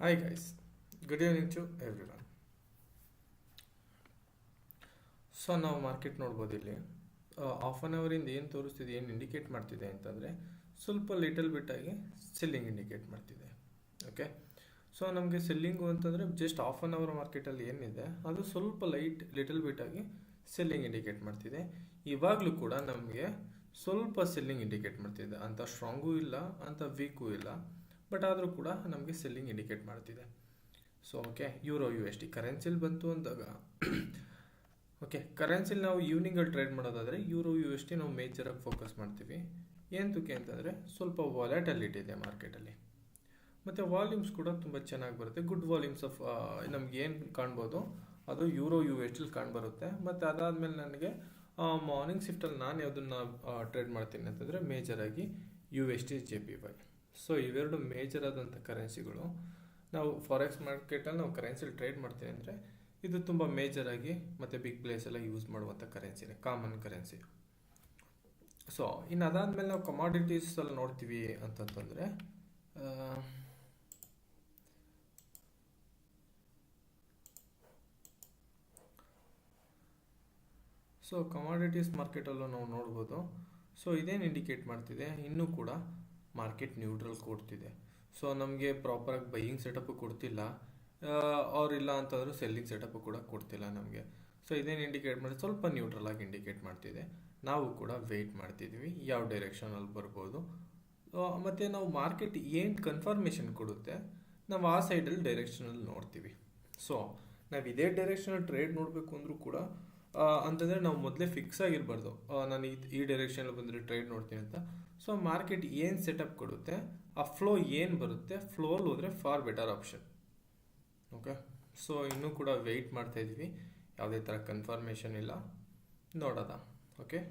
Hi guys, good evening to everyone. So ನಾವು market ನೋಡ್ಬೋದು ಇಲ್ಲಿ ಹಾಫ್ ಆನ್ ಅವರಿಂದ ಏನು ತೋರಿಸ್ತಿದೆ, ಏನು ಇಂಡಿಕೇಟ್ ಮಾಡ್ತಿದೆ ಅಂತಂದರೆ ಸ್ವಲ್ಪ ಲಿಟಲ್ ಬಿಟ್ ಆಗಿ ಸೆಲ್ಲಿಂಗ್ ಇಂಡಿಕೇಟ್ ಮಾಡ್ತಿದೆ. ಓಕೆ, ಸೊ ನಮಗೆ ಸೆಲ್ಲಿಂಗು ಅಂತಂದರೆ ಜಸ್ಟ್ ಹಾಫ್ ಆನ್ ಅವರ್ ಮಾರ್ಕೆಟಲ್ಲಿ ಏನಿದೆ ಅದು ಸ್ವಲ್ಪ ಲಿಟಲ್ ಬಿಟ್ ಆಗಿ ಸೆಲ್ಲಿಂಗ್ ಇಂಡಿಕೇಟ್ ಮಾಡ್ತಿದೆ. ಇವಾಗಲೂ ಕೂಡ ನಮಗೆ ಸ್ವಲ್ಪ ಸೆಲ್ಲಿಂಗ್ ಇಂಡಿಕೇಟ್ ಮಾಡ್ತಿದೆ, ಅಂತ ಸ್ಟ್ರಾಂಗೂ ಇಲ್ಲ ಅಂತ ವೀಕೂ ಇಲ್ಲ, ಬಟ್ ಆದರೂ ಕೂಡ ನಮಗೆ ಸೆಲ್ಲಿಂಗ್ ಇಂಡಿಕೇಟ್ ಮಾಡ್ತಿದೆ. So okay, euro U S T ಕರೆನ್ಸಿಲಿ ಬಂತು ಅಂದಾಗ ಓಕೆ, ಕರೆನ್ಸಿಲಿ ನಾವು ಈವ್ನಿಂಗಲ್ಲಿ ಟ್ರೇಡ್ ಮಾಡೋದಾದರೆ ಯೂರೋ ಯು ಎಸ್ ಟಿ ನಾವು ಮೇಜರಾಗಿ ಫೋಕಸ್ ಮಾಡ್ತೀವಿ. ಏನಕ್ಕೆ ಅಂತಂದರೆ ಸ್ವಲ್ಪ ವಾಲೆಟಲಿಟಿ ಇದೆ ಮಾರ್ಕೆಟಲ್ಲಿ, ಮತ್ತು ವಾಲ್ಯೂಮ್ಸ್ ಕೂಡ ತುಂಬ ಚೆನ್ನಾಗಿ ಬರುತ್ತೆ. ಗುಡ್ ವಾಲ್ಯೂಮ್ಸ್ ಆಫ್ ನಮ್ಗೆ ಏನು ಕಾಣ್ಬೋದು ಅದು ಯೂರೋ ಯು ಎಸ್ ಟಿಲಿ ಕಾಣ್ಬರುತ್ತೆ. ಮತ್ತು ಅದಾದಮೇಲೆ ನನಗೆ ಮಾರ್ನಿಂಗ್ ಶಿಫ್ಟಲ್ಲಿ ನಾನು ಯಾವುದನ್ನು ಟ್ರೇಡ್ ಮಾಡ್ತೀನಿ ಅಂತಂದರೆ ಮೇಜರಾಗಿ U S T J P Y. So ಇವೆರಡು ಮೇಜರ್ ಆದಂಥ ಕರೆನ್ಸಿಗಳು. ನಾವು ಫಾರೆಕ್ಸ್ ಮಾರ್ಕೆಟಲ್ಲಿ ನಾವು ಕರೆನ್ಸಿಲಿ ಟ್ರೇಡ್ ಮಾಡ್ತೀವಿ ಅಂದರೆ ಇದು ತುಂಬ ಮೇಜರಾಗಿ ಮತ್ತು ಬಿಗ್ ಪ್ಲೇಸ್ ಎಲ್ಲ ಯೂಸ್ ಮಾಡುವಂಥ ಕರೆನ್ಸಿನೇ, ಕಾಮನ್ ಕರೆನ್ಸಿ. ಸೊ ಇನ್ನು ಅದಾದಮೇಲೆ ನಾವು ಕಮಾಡಿಟೀಸಲ್ಲಿ ನೋಡ್ತೀವಿ ಅಂತಂತಂದರೆ ಸೊ ಕಮಾಡಿಟೀಸ್ ಮಾರ್ಕೆಟಲ್ಲೂ ನಾವು ನೋಡ್ಬೋದು. ಸೊ ಇದೇನು ಇಂಡಿಕೇಟ್ ಮಾಡ್ತಿದೆ, ಇನ್ನೂ ಕೂಡ ಮಾರ್ಕೆಟ್ ನ್ಯೂಟ್ರಲ್ ಕೊಡ್ತಿದೆ. ಸೊ ನಮಗೆ ಪ್ರಾಪರಾಗಿ ಬೈಯಿಂಗ್ ಸೆಟಪ್ಪು ಕೊಡ್ತಿಲ್ಲ, ಅವ್ರಿಲ್ಲ ಅಂತಂದ್ರೆ ಸೆಲ್ಲಿಂಗ್ ಸೆಟಪ್ಪು ಕೂಡ ಕೊಡ್ತಿಲ್ಲ ನಮಗೆ. ಸೊ ಇದೇನು ಇಂಡಿಕೇಟ್ ಮಾಡಿ ಸ್ವಲ್ಪ ನ್ಯೂಟ್ರಲ್ ಆಗಿ ಇಂಡಿಕೇಟ್ ಮಾಡ್ತಿದೆ. ನಾವು ಕೂಡ ವೆಯ್ಟ್ ಮಾಡ್ತಿದ್ವಿ ಯಾವ ಡೈರೆಕ್ಷನಲ್ಲಿ ಬರ್ಬೋದು, ಮತ್ತು ನಾವು ಮಾರ್ಕೆಟ್ ಏನು ಕನ್ಫರ್ಮೇಷನ್ ಕೊಡುತ್ತೆ ನಾವು ಆ ಸೈಡಲ್ಲಿ ಡೈರೆಕ್ಷನಲ್ಲಿ ನೋಡ್ತೀವಿ. ಸೊ ನಾವು ಇದೇ ಡೈರೆಕ್ಷನಲ್ಲಿ ಟ್ರೇಡ್ ನೋಡಬೇಕು ಅಂದರೂ ಕೂಡ ಅಂತಂದರೆ ನಾವು ಮೊದಲೇ ಫಿಕ್ಸ್ ಆಗಿರಬಾರ್ದು, ನಾನು ಈ ಡೈರೆಕ್ಷನಲ್ಲಿ ಬಂದರೆ ಟ್ರೇಡ್ ನೋಡ್ತೀನಿ ಅಂತ. ಸೊ ಮಾರ್ಕೆಟ್ ಏನು ಸೆಟಪ್ ಕೊಡುತ್ತೆ, ಆ ಫ್ಲೋ ಏನು ಬರುತ್ತೆ, ಫ್ಲೋಲ್ಲಿ ಹೋದರೆ for better option. Okay, so ಇನ್ನೂ ಕೂಡ ವೆಯ್ಟ್ ಮಾಡ್ತಾ ಇದ್ವಿ, ಯಾವುದೇ ಥರ ಕನ್ಫರ್ಮೇಷನ್ ಇಲ್ಲ, ನೋಡೋದ. ಓಕೆ,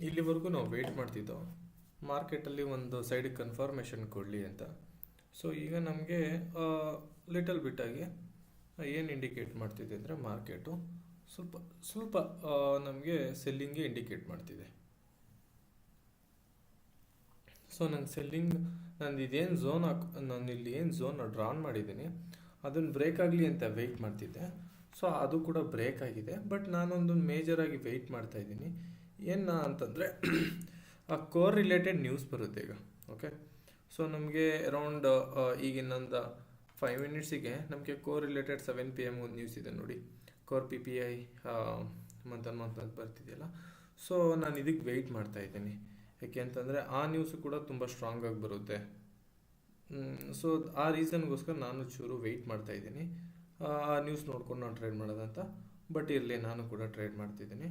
ಇಲ್ಲಿವರೆಗೂ ನಾವು ವೆಯ್ಟ್ ಮಾಡ್ತಿದ್ದೋ ಮಾರ್ಕೆಟಲ್ಲಿ ಒಂದು ಸೈಡಿಗೆ ಕನ್ಫರ್ಮೇಷನ್ ಕೊಡಲಿ ಅಂತ. ಸೊ ಈಗ ನಮಗೆ ಲಿಟಲ್ ಬಿಟ್ಟಾಗಿ ಏನು ಇಂಡಿಕೇಟ್ ಮಾಡ್ತಿದೆ ಅಂದರೆ ಮಾರ್ಕೆಟು ಸ್ವಲ್ಪ ಸ್ವಲ್ಪ ನಮಗೆ ಸೆಲ್ಲಿಂಗ್ಗೆ ಇಂಡಿಕೇಟ್ ಮಾಡ್ತಿದೆ. ಸೊ ನಂಗೆ ಸೆಲ್ಲಿಂಗ್ ನಂದು ಇದೇನು ಝೋನ್ ನಾನು ಇಲ್ಲಿ ಏನು ಝೋನ್ ಡ್ರಾನ್ ಮಾಡಿದ್ದೀನಿ ಅದನ್ನು ಬ್ರೇಕ್ ಆಗಲಿ ಅಂತ ವೆಯ್ಟ್ ಮಾಡ್ತಿದ್ದೆ. ಸೊ ಅದು ಕೂಡ ಬ್ರೇಕ್ ಆಗಿದೆ. ಬಟ್ ನಾನೊಂದು ಮೇಜರಾಗಿ ವೆಯ್ಟ್ ಮಾಡ್ತಾ ಇದ್ದೀನಿ ಏನು ಅಂತಂದರೆ ಆ ಕೋರ್ ರಿಲೇಟೆಡ್ ನ್ಯೂಸ್ ಬರುತ್ತೆ ಈಗ. ಓಕೆ, ಸೊ ನಮಗೆ ಅರೌಂಡ್ ಈಗ ಇನ್ನೊಂದು 5 ಮಿನಿಟ್ಸಿಗೆ ನಮಗೆ ಕೋರ್ ರಿಲೇಟೆಡ್ 7 PM ಒಂದು ನ್ಯೂಸ್ ಇದೆ ನೋಡಿ, ಕೋರ್ PPI ಮಂತ್ ಅಂತ ಬರ್ತಿದೆಯಲ್ಲ. ಸೊ ನಾನು ಇದಕ್ಕೆ ವೆಯ್ಟ್ ಮಾಡ್ತಾ ಇದ್ದೀನಿ. ಯಾಕೆ ಅಂತಂದರೆ ಆ ನ್ಯೂಸು ಕೂಡ ತುಂಬ ಸ್ಟ್ರಾಂಗ್ ಆಗಿ ಬರುತ್ತೆ. ಸೊ ಆ ರೀಸನ್ಗೋಸ್ಕರ ನಾನು ಚೂರು ವೆಯ್ಟ್ ಮಾಡ್ತಾ ಇದ್ದೀನಿ, ಆ ನ್ಯೂಸ್ ನೋಡ್ಕೊಂಡು ನಾನು ಟ್ರೇಡ್ ಮಾಡೋದಂತ. ಬಟ್ ಇರಲಿ, ನಾನು ಕೂಡ ಟ್ರೇಡ್ ಮಾಡ್ತಿದ್ದೀನಿ.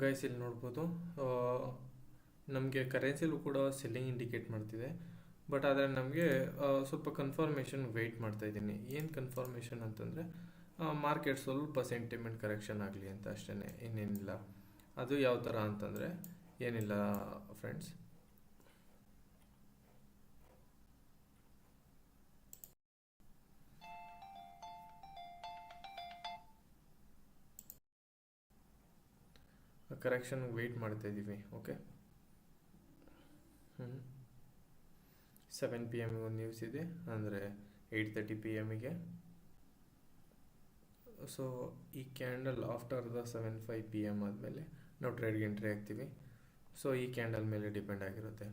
ಗೈಸ್ ಇಲ್ಲಿ ನೋಡ್ಬೋದು ನಮಗೆ ಕರೆನ್ಸಿಲೂ ಕೂಡ ಸೆಲ್ಲಿಂಗ್ ಇಂಡಿಕೇಟ್ ಮಾಡ್ತಿದೆ. ಬಟ್ ಆದರೆ ನಮಗೆ ಸ್ವಲ್ಪ ಕನ್ಫರ್ಮೇಷನ್ ವೆಯ್ಟ್ ಮಾಡ್ತಾ ಇದ್ದೀನಿ. ಏನು ಕನ್ಫರ್ಮೇಷನ್ ಅಂತಂದರೆ ಮಾರ್ಕೆಟ್ ಸ್ವಲ್ಪ ಸೆಂಟಿಮೆಂಟ್ ಕರೆಕ್ಷನ್ ಆಗಲಿ ಅಂತ ಅಷ್ಟೇ, ಇನ್ನೇನಿಲ್ಲ. ಅದು ಯಾವ ಥರ ಅಂತಂದರೆ ಏನಿಲ್ಲ ಫ್ರೆಂಡ್ಸ್, ಕರೆಕ್ಷನ್ ವೆಯ್ಟ್ ಮಾಡ್ತಾ ಇದ್ದೀವಿ. ಓಕೆ, 7 PM ಒಂದು ನ್ಯೂಸ್ ಇದೆ, ಅಂದರೆ 8:30 PM. ಸೊ ಈ ಕ್ಯಾಂಡಲ್ ಆಫ್ಟರ್ ದ 7:05 PM ಆದಮೇಲೆ ನಾವು ಟ್ರೇಡ್ಗೆ ಎಂಟ್ರಿ ಆಗ್ತೀವಿ. ಸೊ ಈ ಕ್ಯಾಂಡಲ್ ಮೇಲೆ ಡಿಪೆಂಡ್ ಆಗಿರುತ್ತೆ.